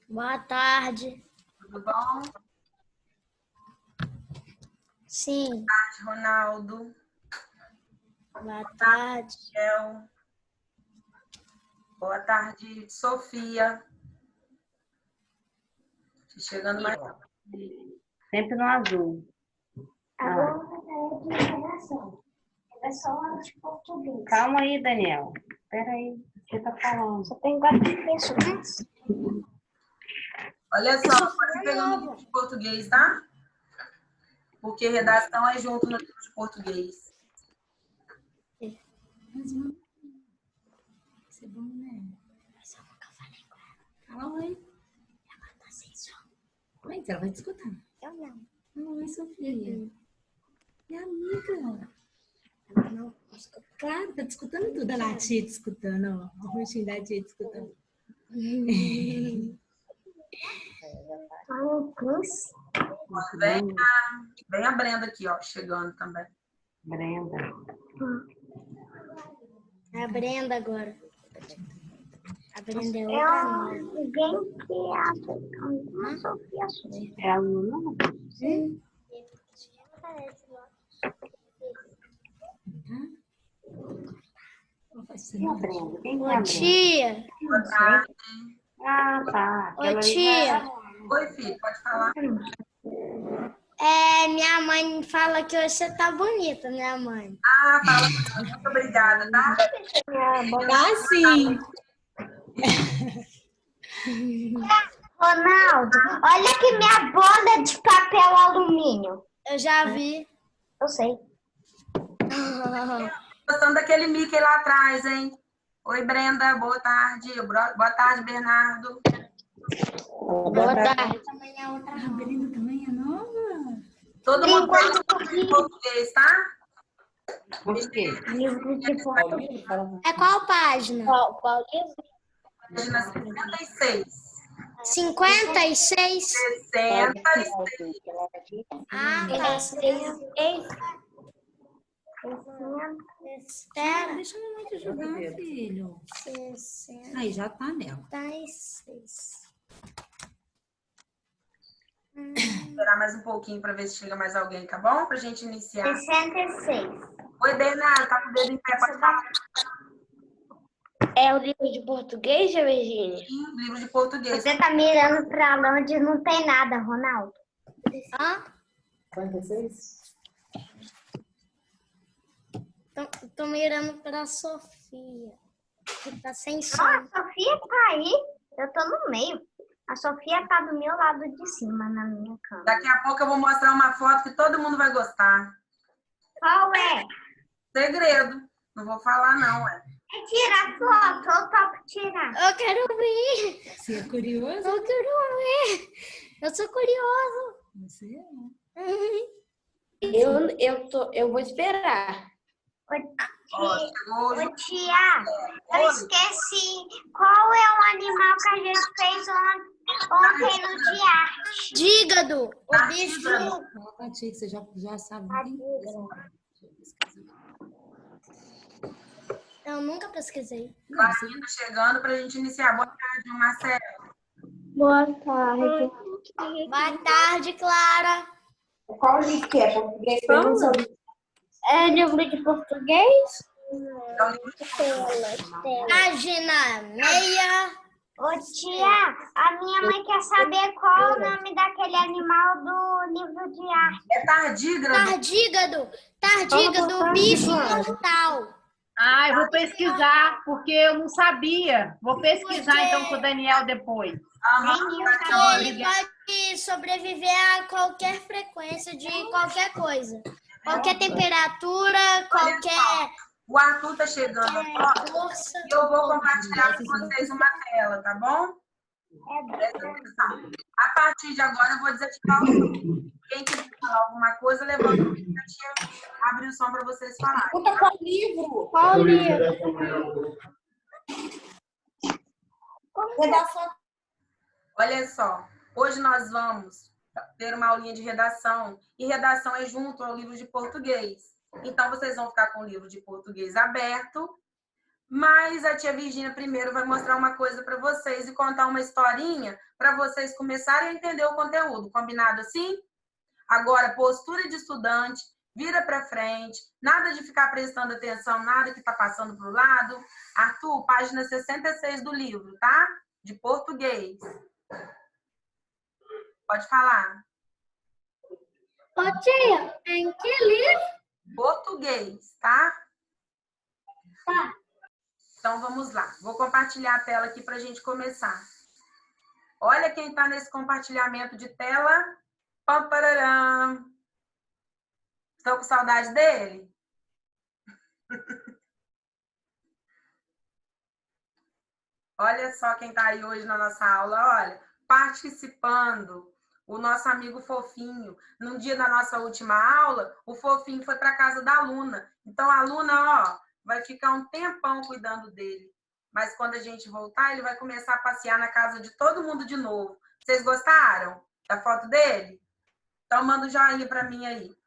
Boa tarde. Tudo bom? Sim. Boa tarde, Ronaldo. Boa tarde. Miguel. Boa tarde, Sofia. Chegando mais. Sempre no azul. Agora é de redação. Redação de português. Calma aí, Daniel. Espera aí. Você tá falando. Só tem 4 pessoas. Olha só, pode pegar no livro de português, tá? Porque redação é junto no livro de português. Mas, mano, isso é bom, né? Mas eu nunca falei com ela. Fala oi. Ela tá sem som. Mas ela vai te escutar. Eu não. Oi, Sofia. Minha amiga. Ela não escuta. Claro, tá te escutando tudo. Olha lá, a tia te escutando, ó. O rostinho da tia te escutando. Vem a Brenda aqui, ó, chegando também. Brenda. É a Brenda agora. A Brenda é outra É nova. alguém que é africana. Sofia. É aluno? Sim. Quem é a Brenda? Quem é a Ô, Brenda? tia. Boa tarde. Ah, tá. Ô, Aquela aí tia. já- Oi, filho, pode falar. Minha mãe fala que você tá bonita, minha mãe. Ah, fala. Muito obrigada, tá? Ah, sim. Ronaldo, olha aqui minha bola de papel alumínio. Eu já vi. Eu sei. Gostando daquele Mickey lá atrás, hein? Oi, Brenda, boa tarde. Boa tarde, Bernardo. Boa tarde. A Brenda também é nova? Todo mundo pega em português, tá? Por quê? Livro de português. É qual página? Qual livro? Página 56. 56? 66. Ah, tá. Espera. Deixa a mamãe te ajudar, filho. 66. Aí, já tá nela. Esperar mais um pouquinho para ver se chega mais alguém, tá bom? Pra gente iniciar. 66. Oi, Bernardo, tá com o dedo em pé, pode falar. É o livro de português, Virgínia? Sim, livro de português. Você tá mirando pra onde não tem nada, Ronaldo. Hã? 56? Tô mirando pra Sofia. Que tá sem som. Ah, a Sofia tá aí. Eu tô no meio. A Sofia tá do meu lado de cima, na minha cama. Daqui a pouco eu vou mostrar uma foto que todo mundo vai gostar. Qual é? Segredo. Não vou falar, não, é. É tirar foto, eu topo tirar. Eu quero ver. Você é curioso? Eu quero ver. Eu sou curioso. Você é. Eu vou esperar. Ó, chegou o Ô, tia, eu esqueci. Qual é o animal que a gente fez ontem no dia arte? Dígado. O bicho. Fala pra tia que você já sabe. Eu nunca pesquisei. Clarinha tá chegando pra gente iniciar. Boa tarde, Marcelo. Boa tarde. Boa tarde, Clara. Qual livro que é? Português? Pergunta sobre... É livro de português? Então, livro de Página meia. Ô, tia, a minha mãe quer saber qual o nome daquele animal do livro de arte. É tardígrado. Tardígado. Tardígado, bicho mortal. Ah, eu vou pesquisar, porque eu não sabia. Vou pesquisar então com o Daniel depois. Ele pode sobreviver a qualquer frequência de qualquer coisa. Qualquer temperatura, qualquer O Arthur tá chegando agora. força. E eu vou compartilhar com vocês uma tela, tá bom? Presta atenção. A partir de agora eu vou desativar o som. Quem quiser falar alguma coisa, levanta o dedo e abre o som para vocês falarem. Pergunta qual livro? Qual livro? Redação. Olha só, hoje nós vamos ter uma aulinha de redação. E redação é junto ao livro de português. Então, vocês vão ficar com o livro de português aberto Mas a tia Virgínia primeiro vai mostrar uma coisa para vocês e contar uma historinha para vocês começarem a entender o conteúdo. Combinado assim? Agora, postura de estudante, vira para frente, nada de ficar prestando atenção, nada que está passando para o lado. Arthur, página 66 do livro, tá? De português. Pode falar. Ô tia, em que livro? Português, tá? Tá. Então, vamos lá. Vou compartilhar a tela aqui para a gente começar. Olha quem está nesse compartilhamento de tela. Pam, pararam. Estão com saudade dele? Olha só quem está aí hoje na nossa aula. Olha, participando. O nosso amigo Fofinho. Num dia da nossa última aula, o Fofinho foi para a casa da aluna. Então, a aluna, ó, vai ficar um tempão cuidando dele. Mas quando a gente voltar, ele vai começar a passear na casa de todo mundo de novo. Vocês gostaram da foto dele? Então, manda um joinha para mim aí.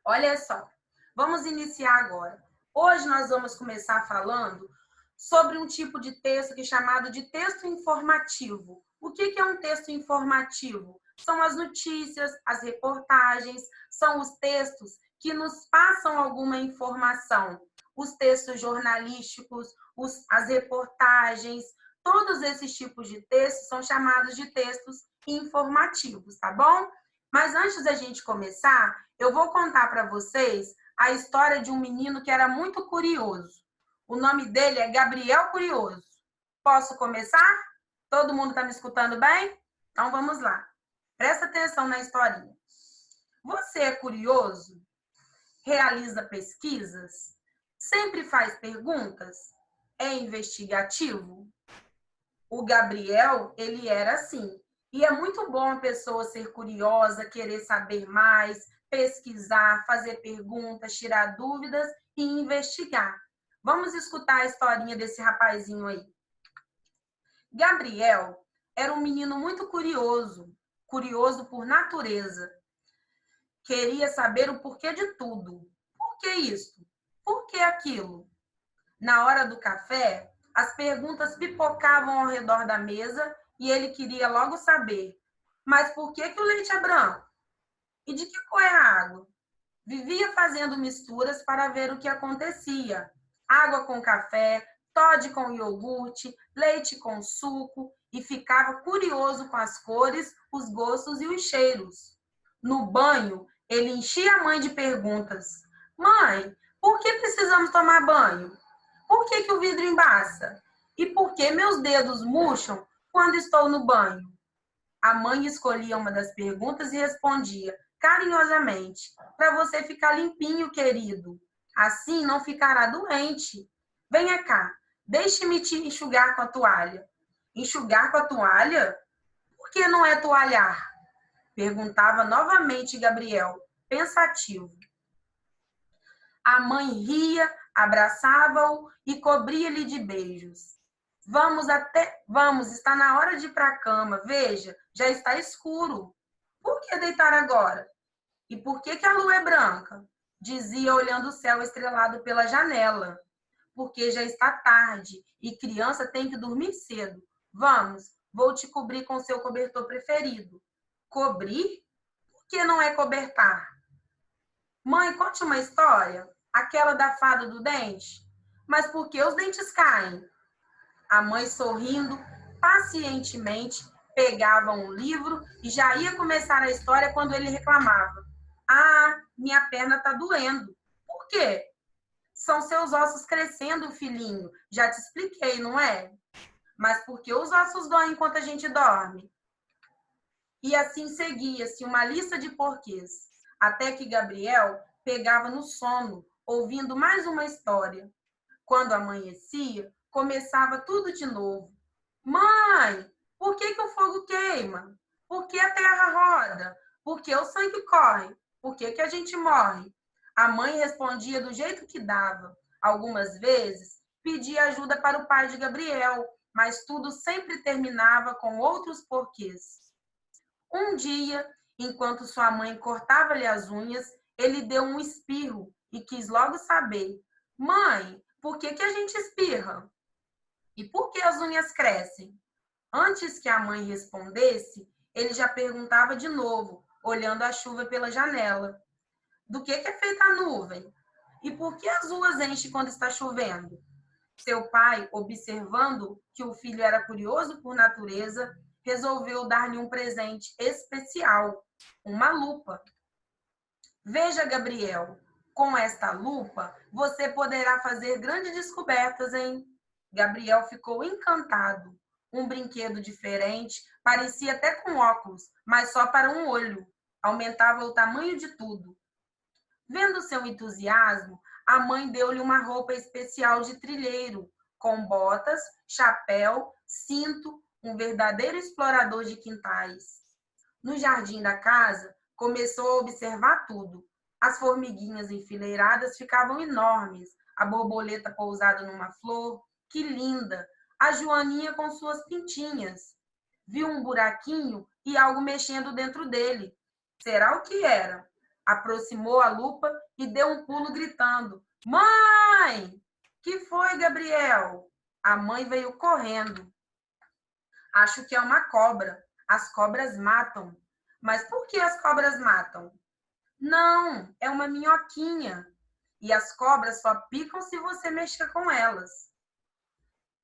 Olha só. Vamos iniciar agora. Hoje nós vamos começar falando sobre um tipo de texto que é chamado de texto informativo. O que é um texto informativo? São as notícias, as reportagens, são os textos que nos passam alguma informação. Os textos jornalísticos, as reportagens, todos esses tipos de textos são chamados de textos informativos, tá bom? Mas antes da gente começar, eu vou contar para vocês a história de um menino que era muito curioso. O nome dele é Gabriel Curioso. Posso começar? Todo mundo está me escutando bem? Então vamos lá. Presta atenção na historinha. Você é curioso? Realiza pesquisas? Sempre faz perguntas? É investigativo? O Gabriel, ele era assim. E é muito bom a pessoa ser curiosa, querer saber mais, pesquisar, fazer perguntas, tirar dúvidas e investigar. Vamos escutar a historinha desse rapazinho aí. Gabriel era um menino muito curioso, curioso por natureza. Queria saber o porquê de tudo. Por que isso? Por que aquilo? Na hora do café, as perguntas pipocavam ao redor da mesa e ele queria logo saber. Mas por que o leite é branco? E de que cor é a água? Vivia fazendo misturas para ver o que acontecia. Água com café, Toddy com iogurte, leite com suco e ficava curioso com as cores, os gostos e os cheiros. No banho, ele enchia a mãe de perguntas. Mãe, por que precisamos tomar banho? Por que o vidro embaça? E por que meus dedos murcham quando estou no banho? A mãe escolhia uma das perguntas e respondia carinhosamente: para você ficar limpinho, querido. Assim não ficará doente. Venha cá, deixe-me te enxugar com a toalha. Enxugar com a toalha? Por que não é toalhar? Perguntava novamente Gabriel, pensativo. A mãe ria, abraçava-o e cobria-lhe de beijos. Vamos, está na hora de ir para a cama. Veja, já está escuro. Por que deitar agora? E por que a lua é branca? Dizia olhando o céu estrelado pela janela. Porque já está tarde e criança tem que dormir cedo. Vamos, vou te cobrir com seu cobertor preferido. Cobrir? Por que não é cobertar? Mãe, conte uma história. Aquela da fada do dente. Mas por que os dentes caem? A mãe, sorrindo pacientemente, pegava um livro e já ia começar a história quando ele reclamava. Ah, minha perna está doendo. Por quê? São seus ossos crescendo, filhinho. Já te expliquei, não é? Mas por que os ossos doem enquanto a gente dorme? E assim seguia-se uma lista de porquês, até que Gabriel pegava no sono, ouvindo mais uma história. Quando amanhecia, começava tudo de novo. Mãe, por que o fogo queima? Por que a terra roda? Por que o sangue corre? Por que a gente morre? A mãe respondia do jeito que dava. Algumas vezes, pedia ajuda para o pai de Gabriel, mas tudo sempre terminava com outros porquês. Um dia, enquanto sua mãe cortava-lhe as unhas, ele deu um espirro e quis logo saber. Mãe, por que a gente espirra? E por que as unhas crescem? Antes que a mãe respondesse, ele já perguntava de novo, olhando a chuva pela janela. Do que é feita a nuvem? E por que as ruas enchem quando está chovendo? Seu pai, observando que o filho era curioso por natureza, resolveu dar-lhe um presente especial, uma lupa. Veja, Gabriel, com esta lupa você poderá fazer grandes descobertas, hein? Gabriel ficou encantado. Um brinquedo diferente, parecia até com óculos, mas só para um olho. Aumentava o tamanho de tudo. Vendo seu entusiasmo, a mãe deu-lhe uma roupa especial de trilheiro, com botas, chapéu, cinto, um verdadeiro explorador de quintais. No jardim da casa, começou a observar tudo. As formiguinhas enfileiradas ficavam enormes, a borboleta pousada numa flor, que linda! A joaninha com suas pintinhas. Viu um buraquinho e algo mexendo dentro dele. Será o que era? Aproximou a lupa e deu um pulo gritando: Mãe! Que foi, Gabriel? A mãe veio correndo. Acho que é uma cobra. As cobras matam. Mas por que as cobras matam? Não, é uma minhoquinha. E as cobras só picam se você mexer com elas.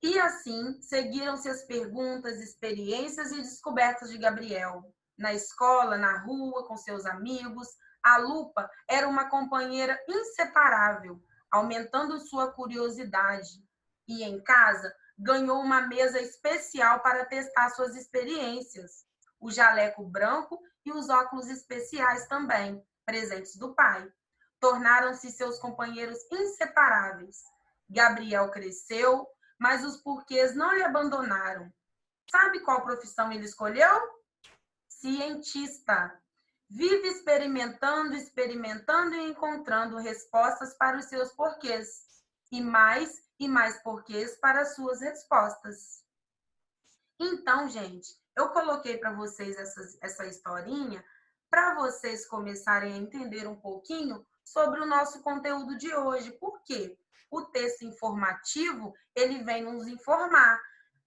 E assim seguiram-se as perguntas, experiências e descobertas de Gabriel. Na escola, na rua, com seus amigos, a lupa era uma companheira inseparável, aumentando sua curiosidade. E em casa, ganhou uma mesa especial para testar suas experiências. O jaleco branco e os óculos especiais também, presentes do pai. Tornaram-se seus companheiros inseparáveis. Gabriel cresceu, mas os porquês não lhe abandonaram. Sabe qual profissão ele escolheu? Cientista. Vive experimentando e encontrando respostas para os seus porquês. E mais porquês para as suas respostas. Então, gente, eu coloquei para vocês essa historinha para vocês começarem a entender um pouquinho sobre o nosso conteúdo de hoje. Por quê? O texto informativo, ele vem nos informar.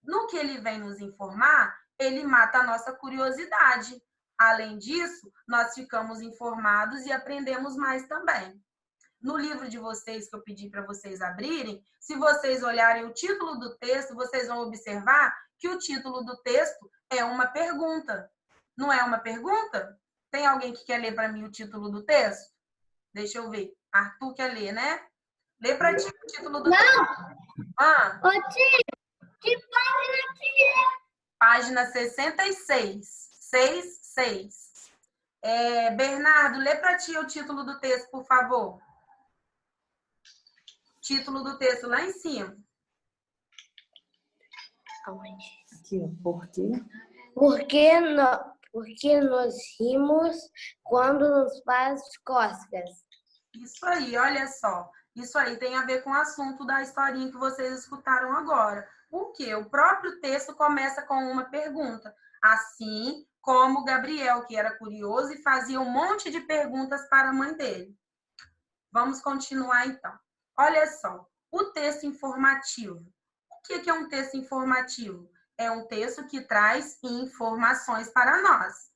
No que ele vem nos informar, ele mata a nossa curiosidade. Além disso, nós ficamos informados e aprendemos mais também. No livro de vocês, que eu pedi para vocês abrirem, se vocês olharem o título do texto, vocês vão observar que o título do texto é uma pergunta. Não é uma pergunta? Tem alguém que quer ler para mim o título do texto? Deixa eu ver. Arthur quer ler, né? Lê para ti o título do texto. Ô, tia, que página que é? Página 66. 66. Bernardo, lê para ti o título do texto, por favor. Título do texto lá em cima. Aqui, ó, por quê? Porque nós rimos quando nos faz cócegas. Isso aí, olha só. Isso aí tem a ver com o assunto da historinha que vocês escutaram agora. Por quê? O próprio texto começa com uma pergunta. Assim como Gabriel, que era curioso e fazia um monte de perguntas para a mãe dele. Vamos continuar, então. Olha só, o texto informativo. O que é um texto informativo? É um texto que traz informações para nós.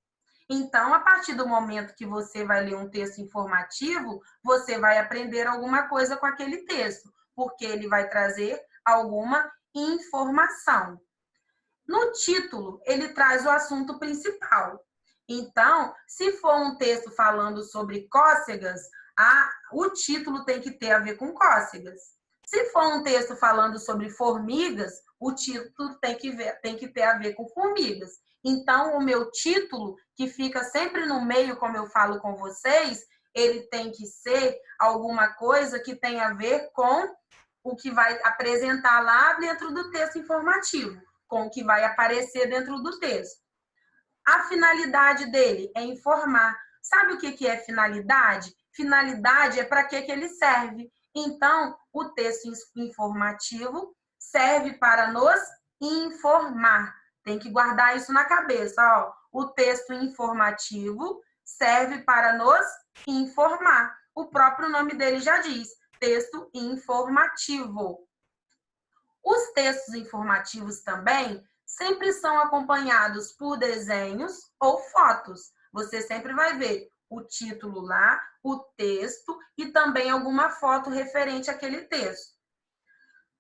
Então, a partir do momento que você vai ler um texto informativo, você vai aprender alguma coisa com aquele texto, porque ele vai trazer alguma informação. No título, ele traz o assunto principal. Então, se for um texto falando sobre cócegas, o título tem que ter a ver com cócegas. Se for um texto falando sobre formigas, o título tem que ter a ver com formigas. Então, o meu título, que fica sempre no meio, como eu falo com vocês, ele tem que ser alguma coisa que tenha a ver com o que vai apresentar lá dentro do texto informativo, com o que vai aparecer dentro do texto. A finalidade dele é informar. Sabe o que é finalidade? Finalidade é para que ele serve. Então, o texto informativo serve para nos informar. Tem que guardar isso na cabeça, ó. O texto informativo serve para nos informar. O próprio nome dele já diz. texto informativo. Os textos informativos também sempre são acompanhados por desenhos ou fotos. Você sempre vai ver o título lá, o texto e também alguma foto referente àquele texto.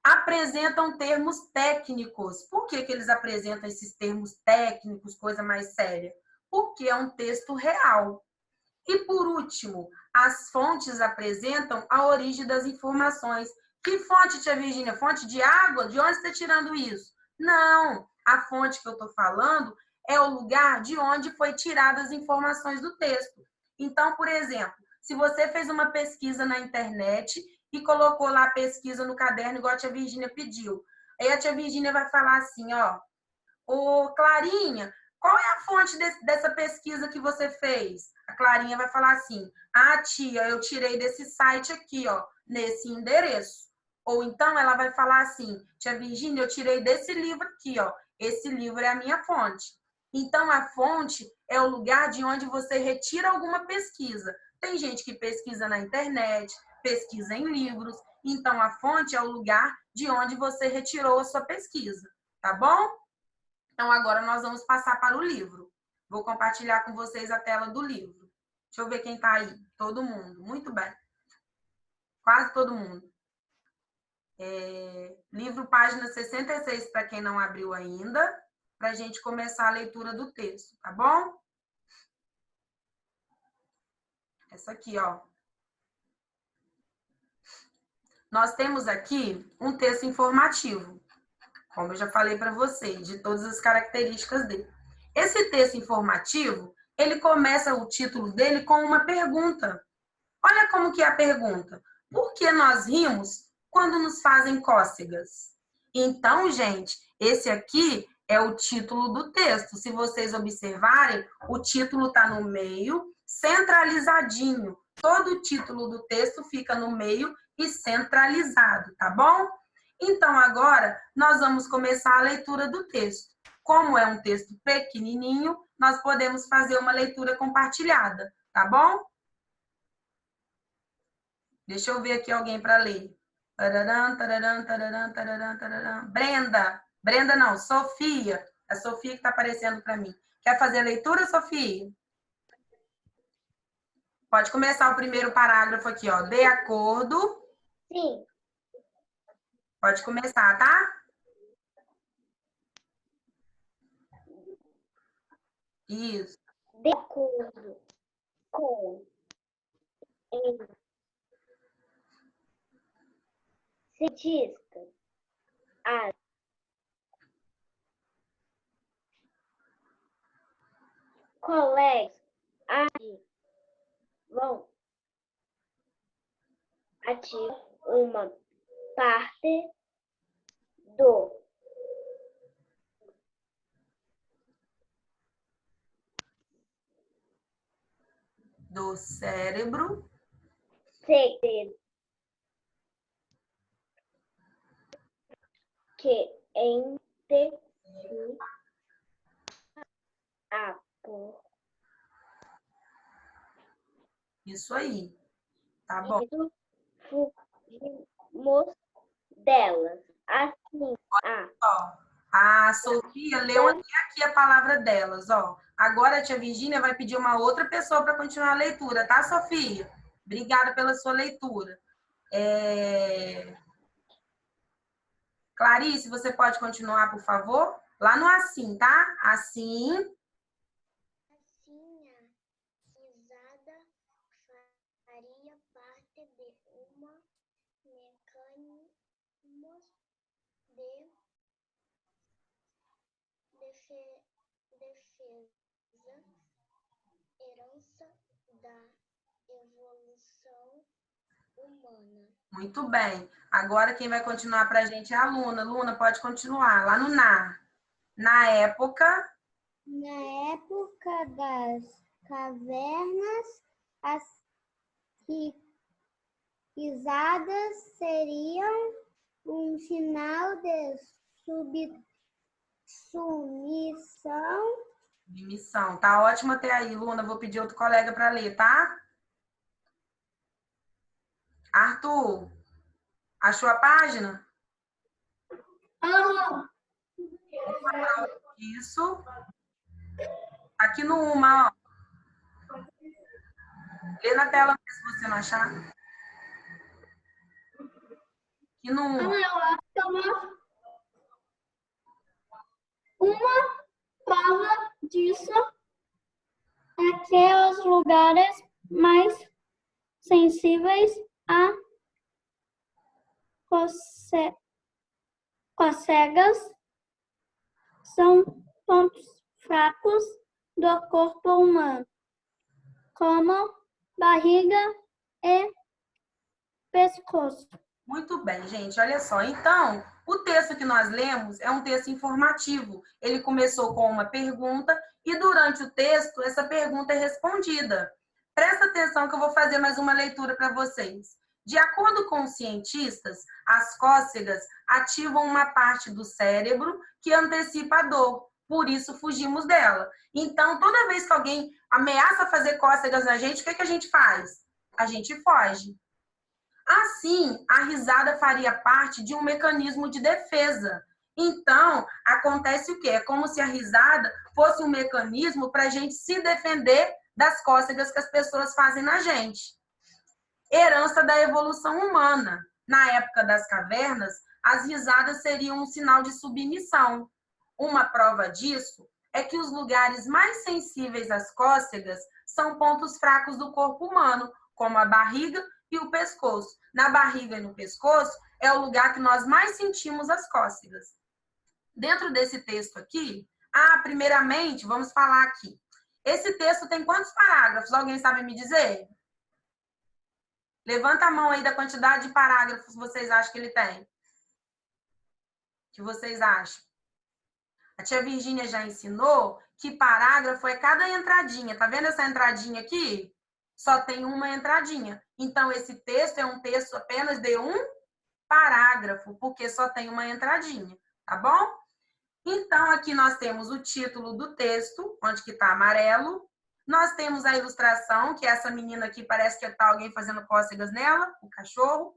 Apresentam termos técnicos. Por que eles apresentam esses termos técnicos, coisa mais séria? Porque é um texto real. E, por último, as fontes apresentam a origem das informações. Que fonte, tia Virgínia? Fonte de água? De onde você está tirando isso? Não, a fonte que eu estou falando é o lugar de onde foi tirada as informações do texto. Então, por exemplo, se você fez uma pesquisa na internet e colocou lá a pesquisa no caderno, igual a tia Virgínia pediu, aí a tia Virgínia vai falar assim, ó, ô Clarinha, qual é a fonte dessa pesquisa que você fez? A Clarinha vai falar assim, ah, tia, eu tirei desse site aqui, ó, nesse endereço. Ou então ela vai falar assim, tia Virgínia, eu tirei desse livro aqui, ó, esse livro é a minha fonte. Então, a fonte é o lugar de onde você retira alguma pesquisa. Tem gente que pesquisa na internet, pesquisa em livros, então a fonte é o lugar de onde você retirou a sua pesquisa, tá bom? Então, agora nós vamos passar para o livro. Vou compartilhar com vocês a tela do livro. Deixa eu ver quem está aí. Todo mundo. Muito bem. Quase todo mundo. Livro, página 66, para quem não abriu ainda, para a gente começar a leitura do texto, tá bom? Essa aqui, ó. Nós temos aqui um texto informativo, como eu já falei para vocês, de todas as características dele. Esse texto informativo, ele começa o título dele com uma pergunta. Olha como que é a pergunta. Por que nós rimos quando nos fazem cócegas? Então, gente, esse aqui é o título do texto. Se vocês observarem, o título está no meio, centralizadinho. Todo o título do texto fica no meio e centralizado, tá bom? Então, agora, nós vamos começar a leitura do texto. Como é um texto pequenininho, nós podemos fazer uma leitura compartilhada, tá bom? Deixa eu ver aqui alguém para ler. Tararam, tararam, tararam, tararam, tararam. Brenda. Brenda não, Sofia. A Sofia que está aparecendo para mim. Quer fazer a leitura, Sofia? Pode começar o primeiro parágrafo aqui, ó. De acordo. Sim. Pode começar, tá? Isso. De acordo com cientistas, as colegas vão ativar uma parte do cérebro cérebro que intensifica a Isso aí. Tá bom. fugimos delas. Assim, Ó, a Sofia leu até aqui a palavra delas, ó. Agora a tia Virgínia vai pedir uma outra pessoa para continuar a leitura, tá, Sofia? Obrigada pela sua leitura. Clarice, você pode continuar, por favor? Lá no assim, tá? Assim. Assim, a risada faria parte de uma mecanismos de defesa, herança da evolução humana. Muito bem. Agora quem vai continuar para a gente é a Luna. Luna, pode continuar. Lá no na. Na época das cavernas, as risadas seriam um sinal de Missão. Tá ótimo até aí, Luna. Vou pedir outro colega para ler, tá? Arthur, achou a página? Isso. Aqui no uma, ó. Lê na tela se você não achar. Aqui no uma. Uma prova disso é que os lugares mais sensíveis a cocegas são pontos fracos do corpo humano, como barriga e pescoço. Muito bem, gente. Olha só. Então, o texto que nós lemos é um texto informativo. Ele começou com uma pergunta e durante o texto, essa pergunta é respondida. Presta atenção que eu vou fazer mais uma leitura para vocês. De acordo com os cientistas, as cócegas ativam uma parte do cérebro que antecipa a dor. Por isso, fugimos dela. Então, toda vez que alguém ameaça fazer cócegas na gente, o que a gente faz? A gente foge. Assim, a risada faria parte de um mecanismo de defesa. Então, acontece o quê? É como se a risada fosse um mecanismo para a gente se defender das cócegas que as pessoas fazem na gente. Herança da evolução humana. Na época das cavernas, as risadas seriam um sinal de submissão. Uma prova disso é que os lugares mais sensíveis às cócegas são pontos fracos do corpo humano, como a barriga e o pescoço. Na barriga e no pescoço é o lugar que nós mais sentimos as cócegas. Dentro desse texto aqui, primeiramente, vamos falar aqui. Esse texto tem quantos parágrafos? Alguém sabe me dizer? Levanta a mão aí da quantidade de parágrafos que vocês acham que ele tem. Que vocês acham? A tia Virgínia já ensinou que parágrafo é cada entradinha. Tá vendo essa entradinha aqui? Só tem uma entradinha. Então, esse texto é um texto apenas de um parágrafo, porque só tem uma entradinha, tá bom? Então, aqui nós temos o título do texto, onde que tá amarelo. Nós temos a ilustração, que essa menina aqui parece que tá alguém fazendo cócegas nela, o cachorro.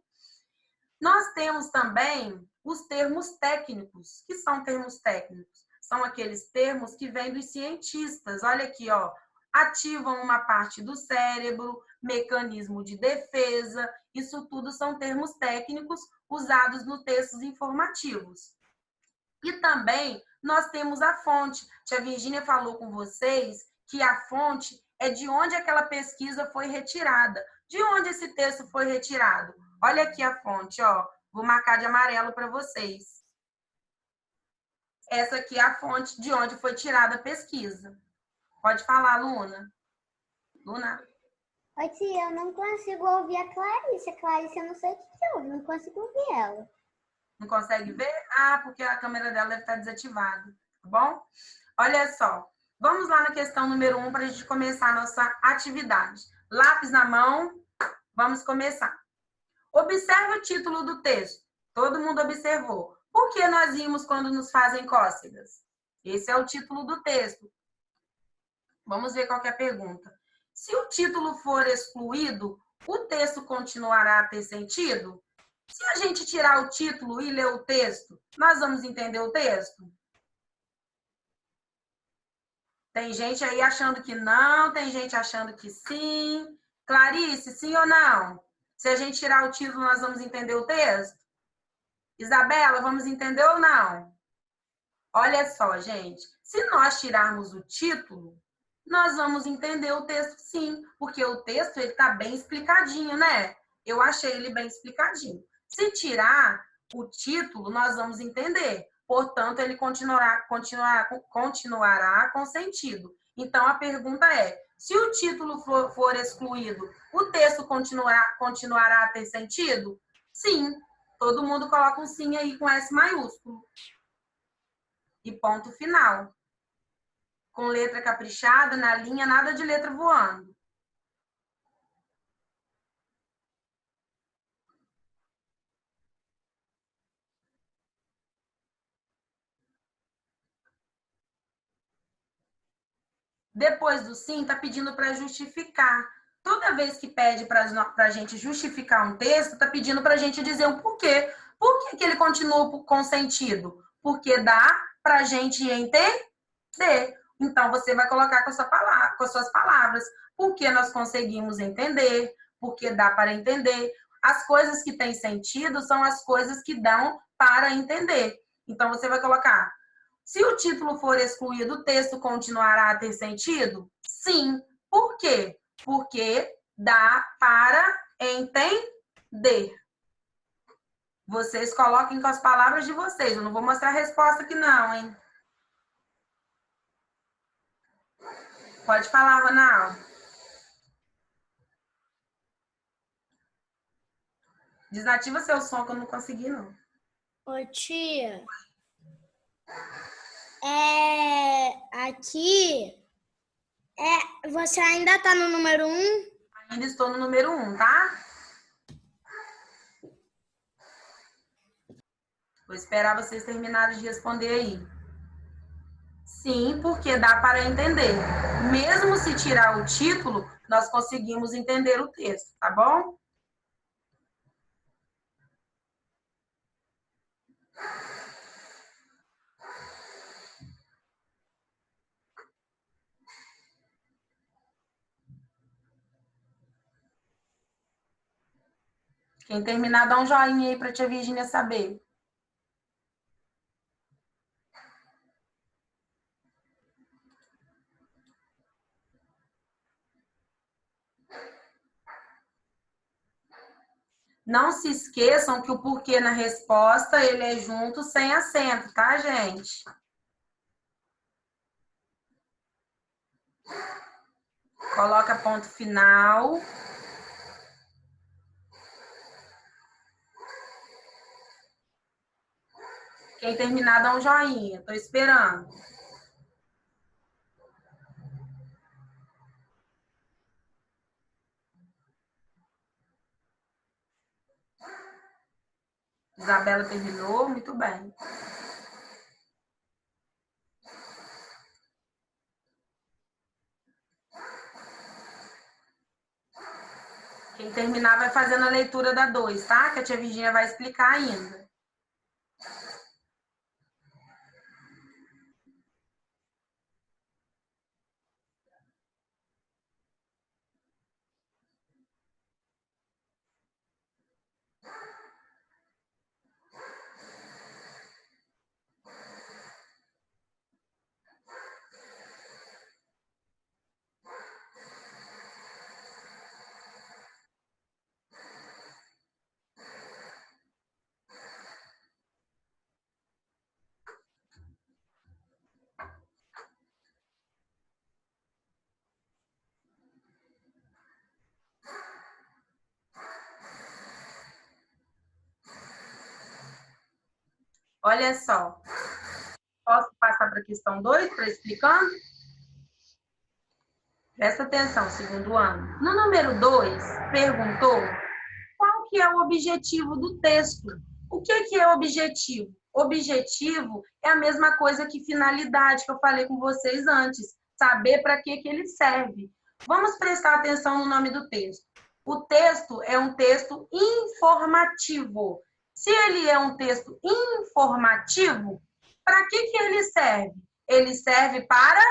Nós temos também os termos técnicos. Que são termos técnicos? São aqueles termos que vêm dos cientistas. Olha aqui, ó. Ativam uma parte do cérebro, mecanismo de defesa. Isso tudo são termos técnicos usados nos textos informativos. E também nós temos a fonte. Tia Virgínia falou com vocês que a fonte é de onde aquela pesquisa foi retirada. De onde esse texto foi retirado? Olha aqui a fonte, ó. Vou marcar de amarelo para vocês. Essa aqui é a fonte de onde foi tirada a pesquisa. Pode falar, Luna. Luna? Oi, tia, eu não consigo ouvir a Clarice. A Clarice, eu não sei o que houve, não consigo ouvir ela. Não consegue ver? Porque a câmera dela deve estar desativada, tá bom? Olha só. Vamos lá na questão número 1 para a gente começar a nossa atividade. Lápis na mão, vamos começar. Observe o título do texto. Todo mundo observou. Por que nós rimos quando nos fazem cócegas? Esse é o título do texto. Vamos ver qual que é a pergunta. Se o título for excluído, o texto continuará a ter sentido? Se a gente tirar o título e ler o texto, nós vamos entender o texto? Tem gente aí achando que não, tem gente achando que sim. Clarice, sim ou não? Se a gente tirar o título, nós vamos entender o texto? Isabela, vamos entender ou não? Olha só, gente. Se nós tirarmos o título, nós vamos entender o texto sim, porque o texto ele tá bem explicadinho, né? Eu achei ele bem explicadinho. Se tirar o título, nós vamos entender. Portanto, ele continuará com sentido. Então, a pergunta é, se o título for excluído, o texto continuará a ter sentido? Sim. Todo mundo coloca um sim aí com S maiúsculo. E ponto final. Com letra caprichada, na linha, nada de letra voando. Depois do sim, está pedindo para justificar. Toda vez que pede para a gente justificar um texto, está pedindo para a gente dizer um porquê. Por que ele continua com sentido? Porque dá para a gente entender. Então, você vai colocar com as suas palavras. Porque nós conseguimos entender, porque dá para entender. As coisas que têm sentido são as coisas que dão para entender. Então, você vai colocar: se o título for excluído, o texto continuará a ter sentido? Sim. Por quê? Porque dá para entender. Vocês coloquem com as palavras de vocês. Eu não vou mostrar a resposta aqui não, hein? Pode falar, Ronaldo. Desativa seu som que eu não consegui, não. Ô, tia. Aqui, você ainda tá no número 1? Ainda estou no número 1, tá? Vou esperar vocês terminarem de responder aí. Sim, porque dá para entender. Mesmo se tirar o título, nós conseguimos entender o texto, tá bom? Quem terminar, dá um joinha aí para a tia Virgínia saber. Não se esqueçam que o porquê na resposta, ele é junto sem acento, tá, gente? Coloca ponto final. Quem terminar, dá um joinha. Tô esperando. Isabela terminou, muito bem. Quem terminar vai fazendo a leitura da 2, tá? Que a tia Virgínia vai explicar ainda. Olha só. Posso passar para a questão 2, para explicando? Presta atenção, segundo ano. No número 2, perguntou qual que é o objetivo do texto. O que é objetivo? Objetivo é a mesma coisa que finalidade, que eu falei com vocês antes. Saber para que ele serve. Vamos prestar atenção no nome do texto. O texto é um texto informativo. Se ele é um texto informativo, para que ele serve? Ele serve para...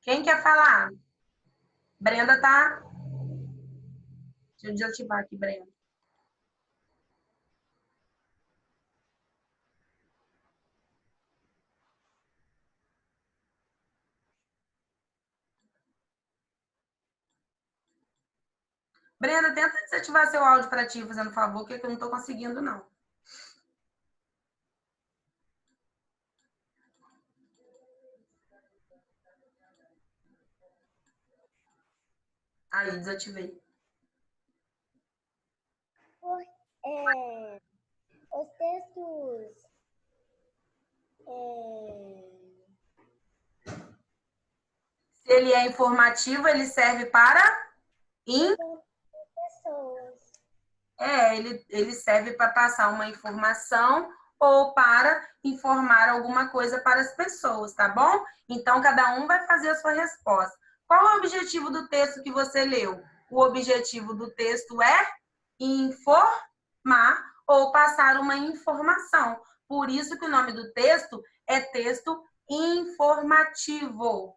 Quem quer falar? Brenda tá... Deixa eu desativar aqui, Brenda. Brenda, tenta desativar seu áudio para ti, fazendo favor, que eu não estou conseguindo, não. Aí, desativei. Os textos... Se ele é informativo, ele serve para... pessoas. Ele serve para passar uma informação ou para informar alguma coisa para as pessoas, tá bom? Então, cada um vai fazer a sua resposta. Qual é o objetivo do texto que você leu? O objetivo do texto é informar ou passar uma informação. Por isso que o nome do texto é texto informativo.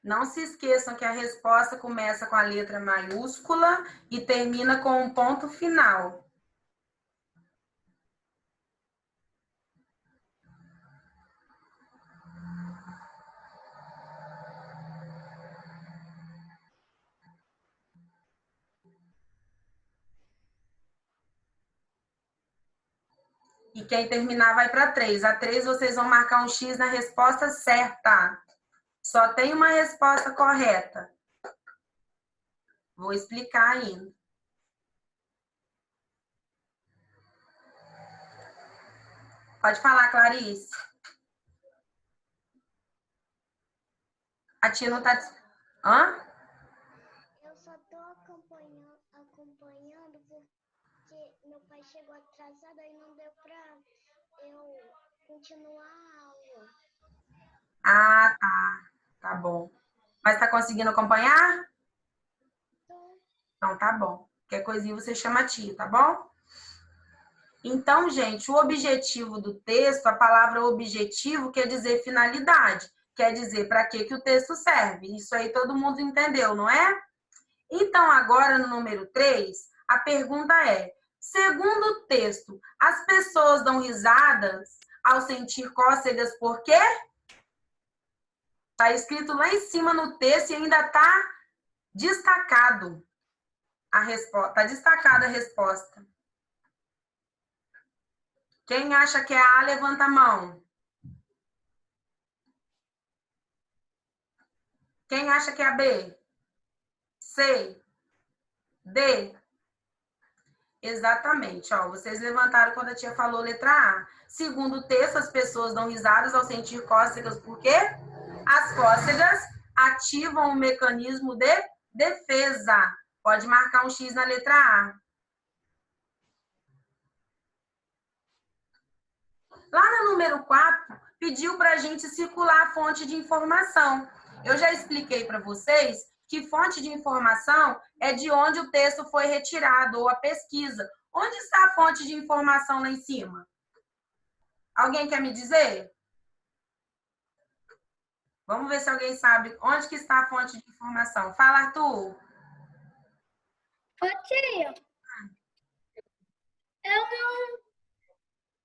Não se esqueçam que a resposta começa com a letra maiúscula e termina com um ponto final. E quem terminar vai para 3. A 3 vocês vão marcar um X na resposta certa. Só tem uma resposta correta. Vou explicar ainda. Pode falar, Clarice. A tia não tá... Hã? Eu só tô acompanhando porque meu pai chegou atrasado e não deu pra eu continuar a aula. Ah, tá. Tá bom. Mas tá conseguindo acompanhar? Então tá bom. Qualquer coisinha você chama a tia, tá bom? Então, gente, o objetivo do texto, a palavra objetivo quer dizer finalidade. Quer dizer para que o texto serve. Isso aí todo mundo entendeu, não é? Então, agora no número 3, a pergunta é: segundo o texto, as pessoas dão risadas ao sentir cócegas por quê? Está escrito lá em cima no texto e ainda está destacado a resposta. Está destacada a resposta. Quem acha que é A, levanta a mão. Quem acha que é a B? C? D? Exatamente, ó, vocês levantaram quando a tia falou letra A. Segundo o texto, as pessoas dão risadas ao sentir cócegas, por quê? As cócegas ativam o mecanismo de defesa. Pode marcar um X na letra A. Lá no número 4, pediu para a gente circular a fonte de informação. Eu já expliquei para vocês que fonte de informação é de onde o texto foi retirado, ou a pesquisa. Onde está a fonte de informação lá em cima? Alguém quer me dizer? Vamos ver se alguém sabe onde que está a fonte de informação. Fala, Arthur. Ô, tia, eu não...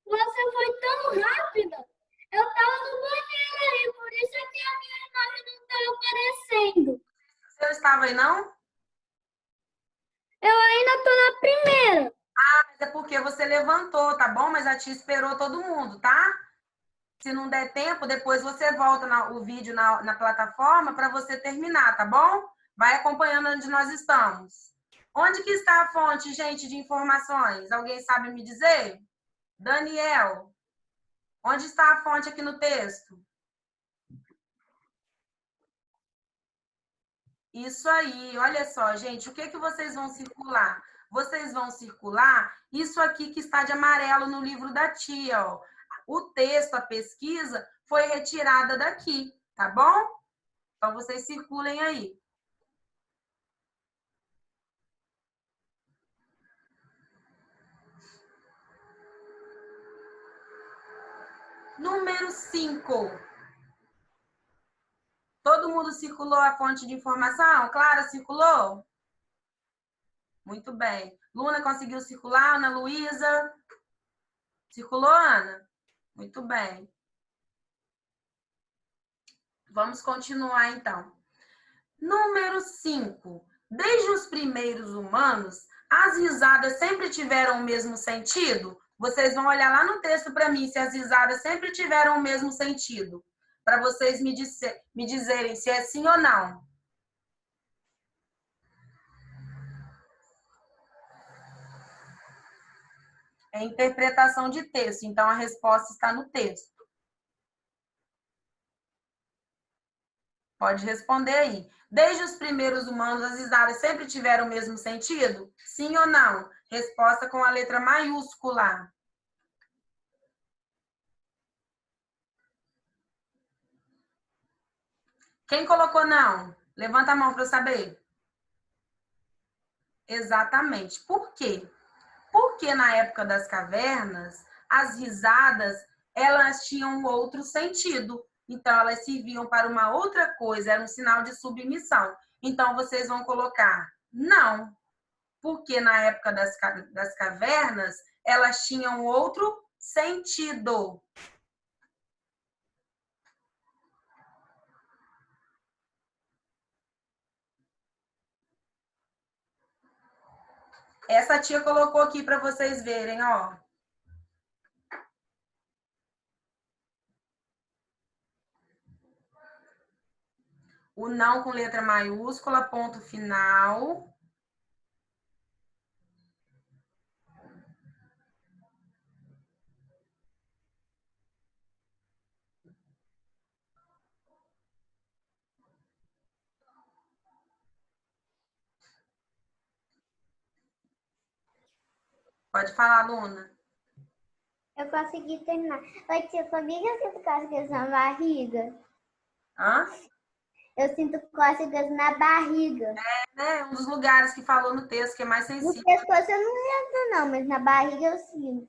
Você foi tão rápida. Eu tava no banheiro aí, por isso é que a minha imagem não tá aparecendo. Você não estava aí, não? Eu ainda tô na primeira. Mas é porque você levantou, tá bom? Mas a tia esperou todo mundo, tá? Se não der tempo, depois você volta o vídeo na plataforma para você terminar, tá bom? Vai acompanhando onde nós estamos. Onde que está a fonte, gente, de informações? Alguém sabe me dizer? Daniel, onde está a fonte aqui no texto? Isso aí, olha só, gente, o que que vocês vão circular? Vocês vão circular isso aqui que está de amarelo no livro da tia, ó. O texto, a pesquisa, foi retirada daqui, tá bom? Então, vocês circulem aí. Número 5. Todo mundo circulou a fonte de informação? Clara, circulou? Muito bem. Luna conseguiu circular? Ana Luísa? Circulou, Ana? Muito bem. Vamos continuar, então. Número 5. Desde os primeiros humanos, as risadas sempre tiveram o mesmo sentido? Vocês vão olhar lá no texto para mim se as risadas sempre tiveram o mesmo sentido. Para vocês me dizerem se é sim ou não. É interpretação de texto, então a resposta está no texto. Pode responder aí. Desde os primeiros humanos, as risadas sempre tiveram o mesmo sentido? Sim ou não? Resposta com a letra maiúscula. Quem colocou não? Levanta a mão para eu saber. Exatamente. Por quê? Porque na época das cavernas, as risadas, elas tinham outro sentido. Então, elas serviam para uma outra coisa, era um sinal de submissão. Então, vocês vão colocar não. Porque na época das cavernas, elas tinham outro sentido. Essa tia colocou aqui para vocês verem, ó. O não com letra maiúscula, ponto final. Pode falar, Luna. Eu consegui terminar. Oi, tia, sabia que eu sinto cócegas na barriga? Hã? Eu sinto cócegas na barriga. É um dos lugares que falou no texto que é mais No sensível. pescoço eu não sinto, não, mas na barriga eu sinto.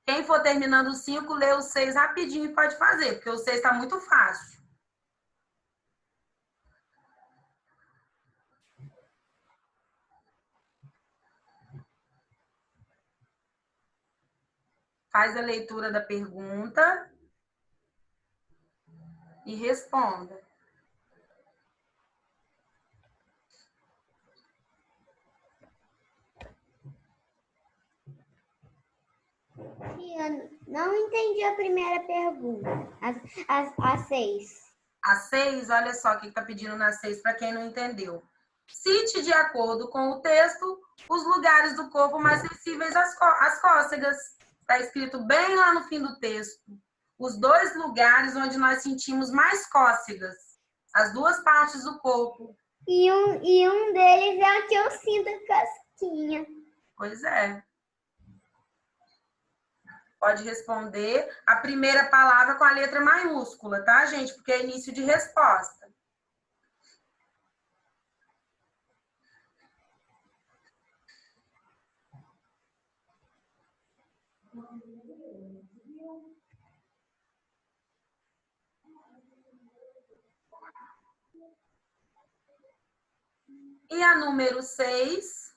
Quem for terminando o 5, lê o 6 rapidinho e pode fazer, porque o 6 está muito fácil. Faz a leitura da pergunta e responda. Tia, não entendi a primeira pergunta. A 6. A 6, olha só o que está pedindo na 6 para quem não entendeu. Cite, de acordo com o texto, os lugares do corpo mais sensíveis às cócegas. Está escrito bem lá no fim do texto. Os 2 lugares onde nós sentimos mais cócegas. As 2 partes do corpo. E um deles é o que eu sinto cosquinha. Pois é. Pode responder a primeira palavra com a letra maiúscula, tá, gente? Porque é início de resposta. E a número 6,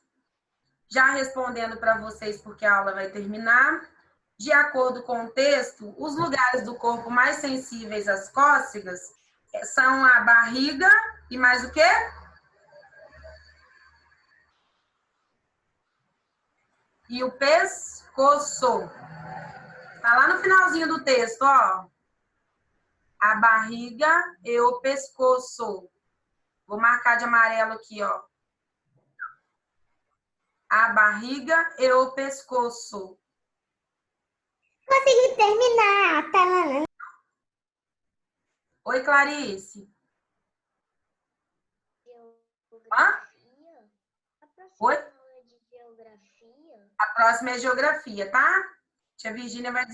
já respondendo para vocês, porque a aula vai terminar. De acordo com o texto, os lugares do corpo mais sensíveis às cócegas são a barriga e mais o quê? E o pescoço. Tá lá no finalzinho do texto, ó. A barriga e o pescoço. Vou marcar de amarelo aqui, ó. A barriga e o pescoço. Consegui terminar, tá? Oi, Clarice. Hã? Oi? A próxima é geografia, tá? Tia Virgínia vai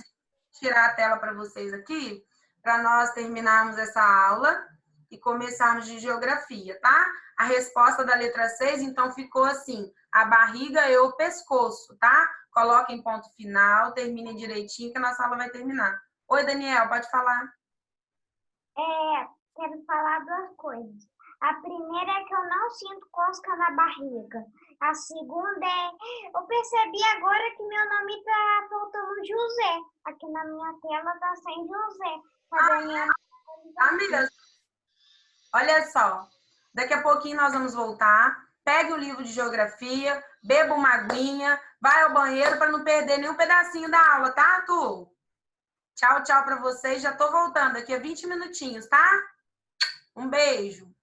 tirar a tela para vocês aqui, para nós terminarmos essa aula e começarmos de geografia, tá? A resposta da letra 6, então, ficou assim: a barriga e o pescoço, tá? Coloquem ponto final, terminem direitinho, que a nossa aula vai terminar. Oi, Daniel, pode falar. Quero falar 2 coisas. A primeira é que eu não sinto cosca na barriga. A segunda é, eu percebi agora que meu nome tá faltando José. Aqui na minha tela tá sem José. Tá mesmo. Olha só, daqui a pouquinho nós vamos voltar. Pegue o livro de geografia, beba uma aguinha, vai ao banheiro para não perder nenhum pedacinho da aula, tá, Tu? Tchau, tchau para vocês. Já tô voltando daqui a 20 minutinhos, tá? Um beijo.